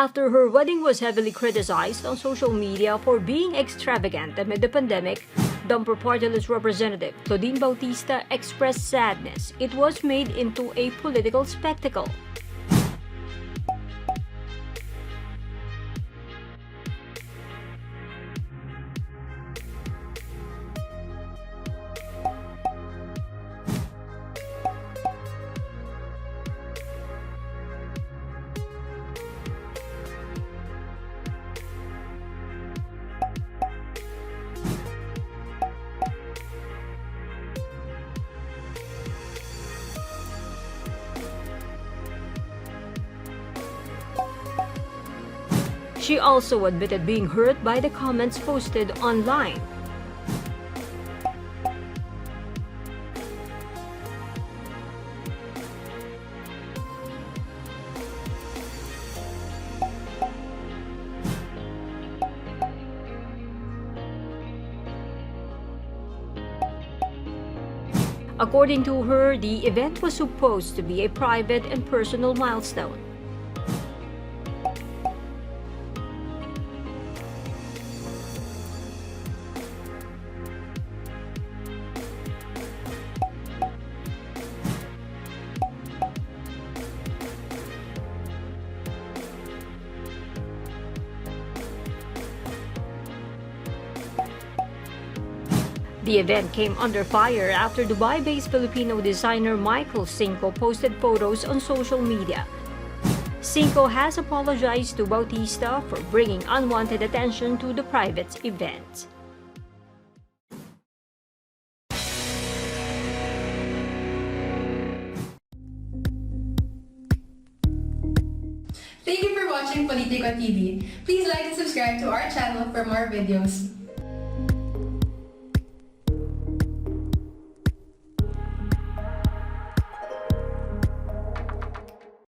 after her wedding was heavily criticized on social media for being extravagant amid the pandemic. Dumper Partylist Representative Claudine Bautista expressed sadness it was made into a political spectacle. She also admitted being hurt by the comments posted online. According to her, the event was supposed to be a private and personal milestone. The event came under fire after Dubai-based Filipino designer Michael Cinco posted photos on social media. Cinco has apologized to Bautista for bringing unwanted attention to the private event. Thank you for watching Politico TV. Please like and subscribe to our channel for more videos.